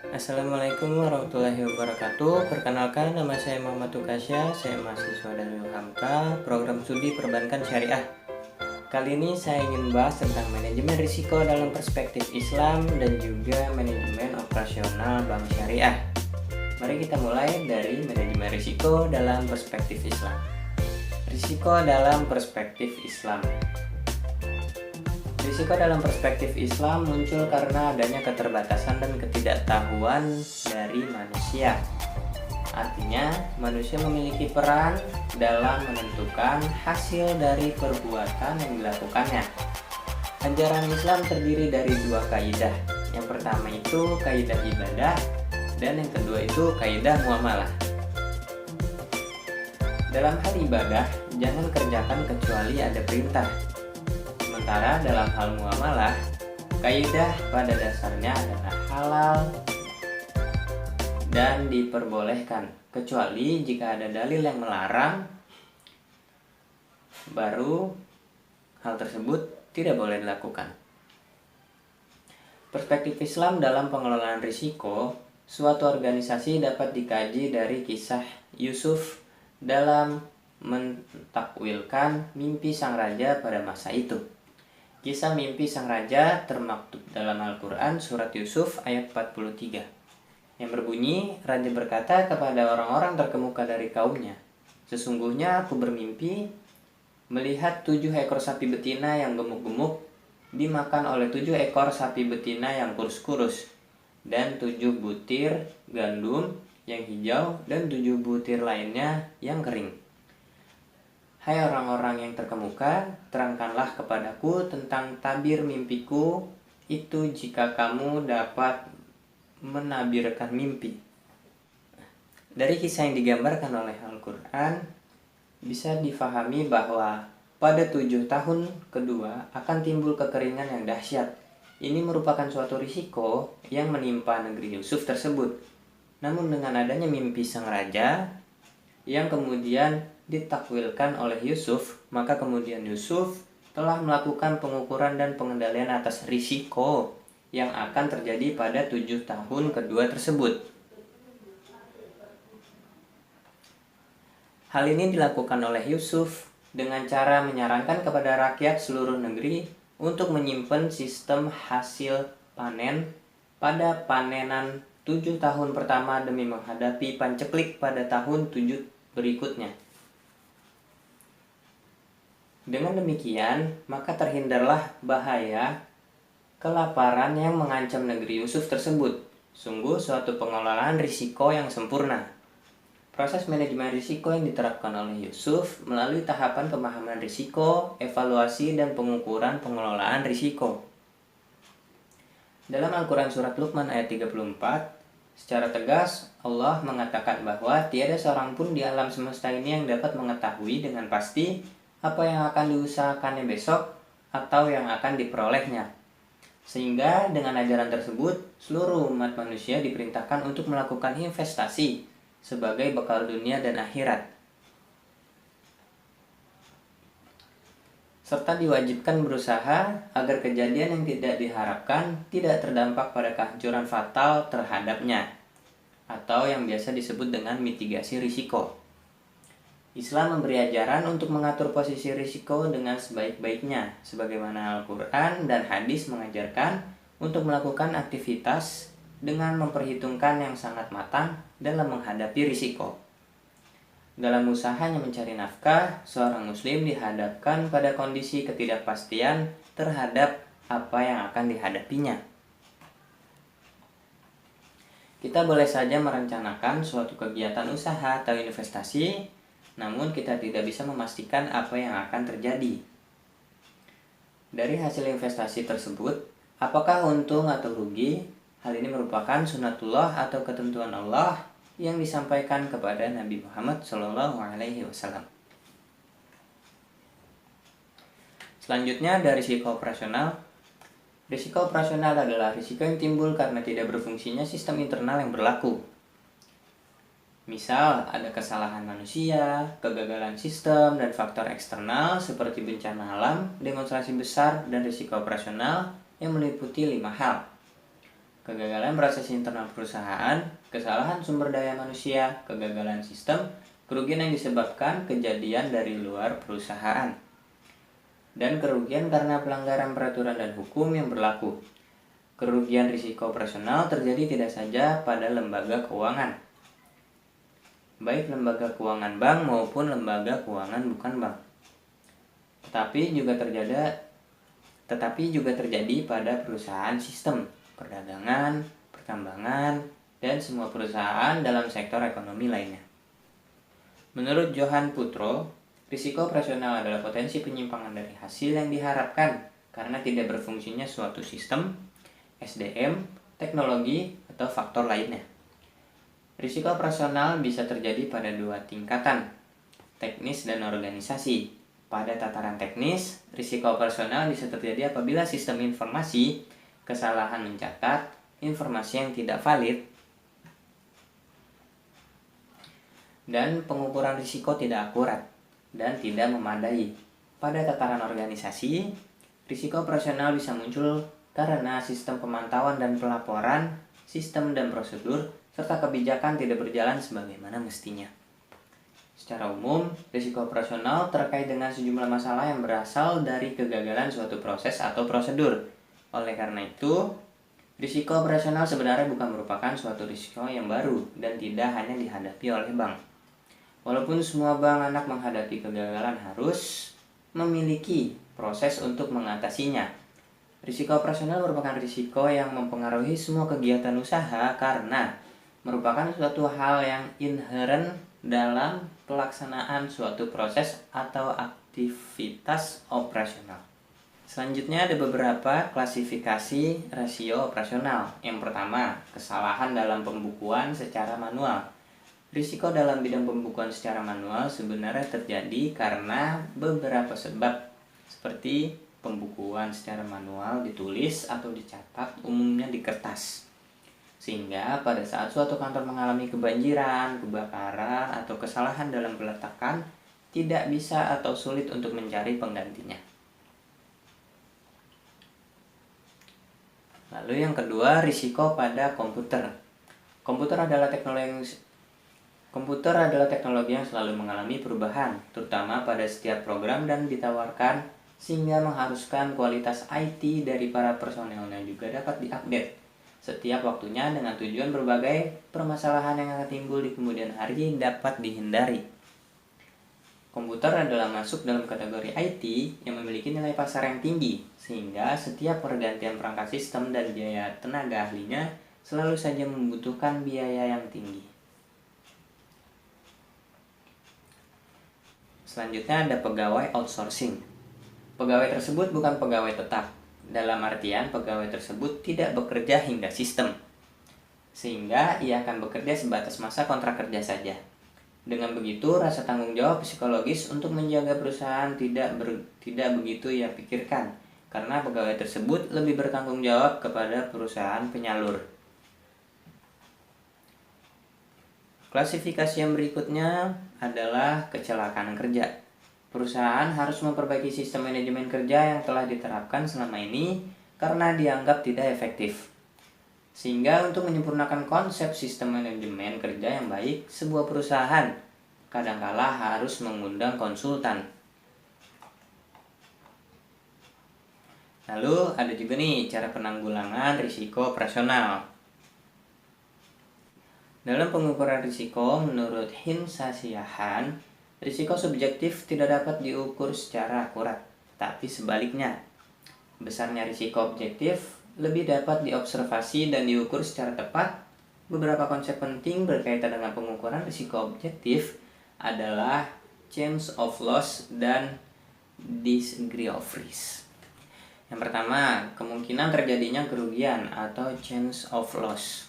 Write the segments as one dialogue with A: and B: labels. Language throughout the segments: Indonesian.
A: Assalamualaikum warahmatullahi wabarakatuh. Perkenalkan, nama saya Muhammad Tukasya. Saya mahasiswa dari UHAMKA, program studi perbankan syariah. Kali ini saya ingin bahas tentang manajemen risiko dalam perspektif Islam dan juga manajemen operasional bank syariah. Mari kita mulai dari manajemen risiko dalam perspektif Islam. Risiko dalam perspektif Islam. Risiko dalam perspektif Islam muncul karena adanya keterbatasan dan ketidaktahuan dari manusia. Artinya, manusia memiliki peran dalam menentukan hasil dari perbuatan yang dilakukannya. Ajaran Islam terdiri dari dua kaidah. Yang pertama itu kaidah ibadah dan yang kedua itu kaidah muamalah. Dalam hal ibadah, jangan kerjakan kecuali ada perintah. Sementara dalam hal muamalah, kaidah pada dasarnya adalah halal dan diperbolehkan, kecuali jika ada dalil yang melarang, baru hal tersebut tidak boleh dilakukan. Perspektif Islam dalam pengelolaan risiko, suatu organisasi dapat dikaji dari kisah Yusuf dalam mentakwilkan mimpi sang raja pada masa itu. Kisah mimpi sang raja termaktub dalam Al-Quran surat Yusuf ayat 43 yang berbunyi, raja berkata kepada orang-orang terkemuka dari kaumnya, sesungguhnya aku bermimpi melihat 7 ekor sapi betina yang gemuk-gemuk dimakan oleh 7 ekor sapi betina yang kurus-kurus, dan 7 butir gandum yang hijau dan 7 butir lainnya yang kering. Hai orang-orang yang terkemuka, terangkanlah kepadaku tentang tabir mimpiku itu jika kamu dapat menabirkan mimpi. Dari kisah yang digambarkan oleh Al-Quran, bisa difahami bahwa pada 7 tahun kedua akan timbul kekeringan yang dahsyat. Ini merupakan suatu risiko yang menimpa negeri Yusuf tersebut. Namun dengan adanya mimpi sang raja, yang kemudian ditakwilkan oleh Yusuf, maka kemudian Yusuf telah melakukan pengukuran dan pengendalian atas risiko yang akan terjadi pada 7 tahun kedua tersebut. Hal ini dilakukan oleh Yusuf dengan cara menyarankan kepada rakyat seluruh negeri untuk menyimpan sistem hasil panen pada panenan 7 tahun pertama demi menghadapi panceklik pada tahun 7 berikutnya. Dengan demikian, maka terhindarlah bahaya kelaparan yang mengancam negeri Yusuf tersebut. Sungguh suatu pengelolaan risiko yang sempurna. Proses manajemen risiko yang diterapkan oleh Yusuf melalui tahapan pemahaman risiko, evaluasi, dan pengukuran pengelolaan risiko. Dalam Al-Quran surat Luqman ayat 34, secara tegas Allah mengatakan bahwa tiada seorang pun di alam semesta ini yang dapat mengetahui dengan pasti apa yang akan diusahakannya besok atau yang akan diperolehnya. Sehingga dengan ajaran tersebut, seluruh umat manusia diperintahkan untuk melakukan investasi sebagai bekal dunia dan akhirat, serta diwajibkan berusaha agar kejadian yang tidak diharapkan tidak terdampak pada kehancuran fatal terhadapnya, atau yang biasa disebut dengan mitigasi risiko. Islam memberi ajaran untuk mengatur posisi risiko dengan sebaik-baiknya, sebagaimana Al-Quran dan hadis mengajarkan untuk melakukan aktivitas dengan memperhitungkan yang sangat matang dalam menghadapi risiko. Dalam usahanya mencari nafkah, seorang muslim dihadapkan pada kondisi ketidakpastian terhadap apa yang akan dihadapinya. Kita boleh saja merencanakan suatu kegiatan usaha atau investasi, namun kita tidak bisa memastikan apa yang akan terjadi. Dari hasil investasi tersebut, apakah untung atau rugi? Hal ini merupakan sunatullah atau ketentuan Allah yang disampaikan kepada Nabi Muhammad SAW. Selanjutnya dari risiko operasional. Risiko operasional adalah risiko yang timbul karena tidak berfungsinya sistem internal yang berlaku. Misal, ada kesalahan manusia, kegagalan sistem, dan faktor eksternal seperti bencana alam, demonstrasi besar, dan risiko operasional yang meliputi 5 hal. kegagalan proses internal perusahaan, kesalahan sumber daya manusia, kegagalan sistem, kerugian yang disebabkan kejadian dari luar perusahaan, dan kerugian karena pelanggaran peraturan dan hukum yang berlaku. Kerugian risiko operasional terjadi tidak saja pada lembaga keuangan, baik lembaga keuangan bank maupun lembaga keuangan bukan bank, tetapi juga terjadi pada perusahaan sistem, perdagangan, pertambangan, dan semua perusahaan dalam sektor ekonomi lainnya. Menurut Johan Putro, risiko operasional adalah potensi penyimpangan dari hasil yang diharapkan karena tidak berfungsinya suatu sistem, SDM, teknologi, atau faktor lainnya. Risiko operasional bisa terjadi pada dua tingkatan, teknis dan organisasi. Pada tataran teknis, risiko operasional bisa terjadi apabila sistem informasi, kesalahan mencatat, informasi yang tidak valid, dan pengukuran risiko tidak akurat dan tidak memadai. Pada tataran organisasi, risiko operasional bisa muncul karena sistem pemantauan dan pelaporan, sistem dan prosedur, serta kebijakan tidak berjalan sebagaimana mestinya. Secara umum, risiko operasional terkait dengan sejumlah masalah yang berasal dari kegagalan suatu proses atau prosedur. Oleh karena itu, risiko operasional sebenarnya bukan merupakan suatu risiko yang baru dan tidak hanya dihadapi oleh bank. Walaupun semua bank anak menghadapi kegagalan harus memiliki proses untuk mengatasinya. Risiko operasional merupakan risiko yang mempengaruhi semua kegiatan usaha karena merupakan suatu hal yang inheren dalam pelaksanaan suatu proses atau aktivitas operasional. Selanjutnya ada beberapa klasifikasi rasio operasional. Yang pertama, kesalahan dalam pembukuan secara manual. Risiko dalam bidang pembukuan secara manual sebenarnya terjadi karena beberapa sebab, seperti pembukuan secara manual ditulis atau dicatat umumnya di kertas. Sehingga pada saat suatu kantor mengalami kebanjiran, kebakaran, atau kesalahan dalam peletakan, tidak bisa atau sulit untuk mencari penggantinya. Lalu yang kedua, risiko pada komputer. Komputer adalah teknologi yang selalu mengalami perubahan, terutama pada setiap program dan ditawarkan, sehingga mengharuskan kualitas IT dari para personelnya juga dapat diupdate setiap waktunya dengan tujuan berbagai permasalahan yang akan timbul di kemudian hari dapat dihindari. Komputer adalah masuk dalam kategori IT yang memiliki nilai pasar yang tinggi, sehingga setiap pergantian perangkat sistem dan biaya tenaga ahlinya selalu saja membutuhkan biaya yang tinggi. Selanjutnya ada pegawai outsourcing. Pegawai tersebut bukan pegawai tetap, dalam artian pegawai tersebut tidak bekerja hingga sistem, sehingga ia akan bekerja sebatas masa kontrak kerja saja. Dengan begitu, rasa tanggung jawab psikologis untuk menjaga perusahaan tidak begitu ia pikirkan, karena pegawai tersebut lebih bertanggung jawab kepada perusahaan penyalur. Klasifikasi yang berikutnya adalah kecelakaan kerja. Perusahaan harus memperbaiki sistem manajemen kerja yang telah diterapkan selama ini karena dianggap tidak efektif. Sehingga untuk menyempurnakan konsep sistem manajemen kerja yang baik, sebuah perusahaan kadangkala harus mengundang konsultan. Lalu ada juga nih cara penanggulangan risiko operasional. Dalam pengukuran risiko menurut Hin Sasiahan, risiko subjektif tidak dapat diukur secara akurat, tapi sebaliknya. Besarnya risiko objektif lebih dapat diobservasi dan diukur secara tepat. Beberapa konsep penting berkaitan dengan pengukuran risiko objektif adalah chance of loss dan degree of risk. Yang pertama, kemungkinan terjadinya kerugian atau chance of loss.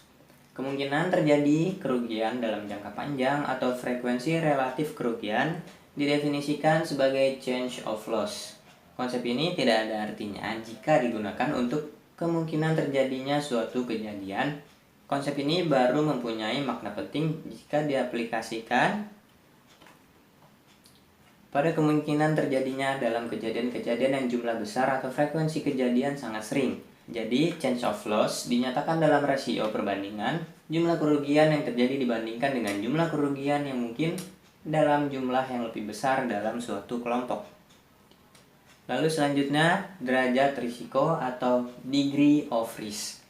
A: Kemungkinan terjadi kerugian dalam jangka panjang atau frekuensi relatif kerugian didefinisikan sebagai change of loss. Konsep ini tidak ada artinya jika digunakan untuk kemungkinan terjadinya suatu kejadian. Konsep ini baru mempunyai makna penting jika diaplikasikan pada kemungkinan terjadinya dalam kejadian-kejadian yang jumlah besar atau frekuensi kejadian sangat sering. Jadi, change of loss dinyatakan dalam rasio perbandingan jumlah kerugian yang terjadi dibandingkan dengan jumlah kerugian yang mungkin dalam jumlah yang lebih besar dalam suatu kelompok. Lalu selanjutnya, derajat risiko atau degree of risk.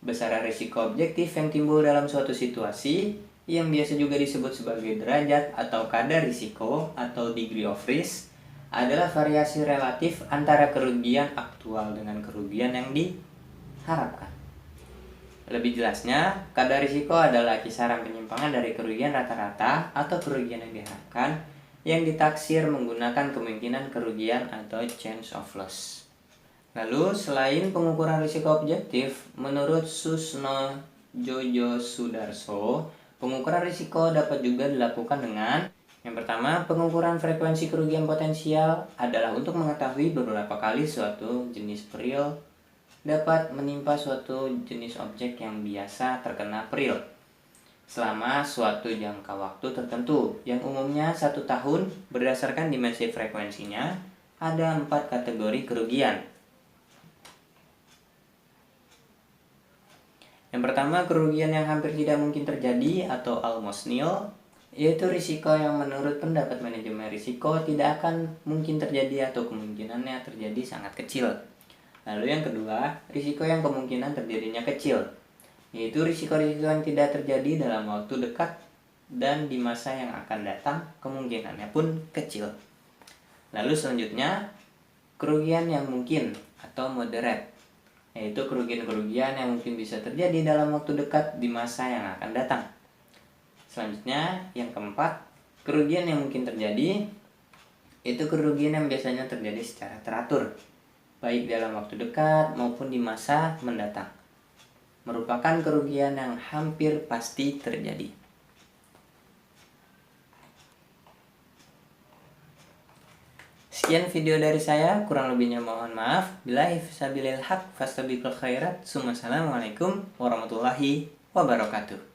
A: Besaran risiko objektif yang timbul dalam suatu situasi yang biasa juga disebut sebagai derajat atau kadar risiko atau degree of risk adalah variasi relatif antara kerugian aktual dengan kerugian yang diharapkan. Lebih jelasnya, kadar risiko adalah kisaran penyimpangan dari kerugian rata-rata atau kerugian yang diharapkan yang ditaksir menggunakan kemungkinan kerugian atau change of loss. Lalu, selain pengukuran risiko objektif, menurut Susno Jojo Sudarso, pengukuran risiko dapat juga dilakukan dengan yang pertama, pengukuran frekuensi kerugian potensial adalah untuk mengetahui beberapa kali suatu jenis peril dapat menimpa suatu jenis objek yang biasa terkena peril selama suatu jangka waktu tertentu, yang umumnya 1 tahun. Berdasarkan dimensi frekuensinya, ada 4 kategori kerugian. Yang pertama, kerugian yang hampir tidak mungkin terjadi atau almost nil, yaitu risiko yang menurut pendapat manajemen risiko tidak akan mungkin terjadi atau kemungkinannya terjadi sangat kecil. Lalu yang kedua, risiko yang kemungkinan terjadinya kecil, yaitu risiko-risiko yang tidak terjadi dalam waktu dekat dan di masa yang akan datang kemungkinannya pun kecil. Lalu selanjutnya, kerugian yang mungkin atau moderate, yaitu kerugian-kerugian yang mungkin bisa terjadi dalam waktu dekat di masa yang akan datang. Selanjutnya, yang keempat, kerugian yang mungkin terjadi itu kerugian yang biasanya terjadi secara teratur, baik dalam waktu dekat maupun di masa mendatang, merupakan kerugian yang hampir pasti terjadi. Sekian video dari saya, kurang lebihnya mohon maaf. Billahi fisabilil haq fastabiqul khairat. Assalamualaikum warahmatullahi wabarakatuh.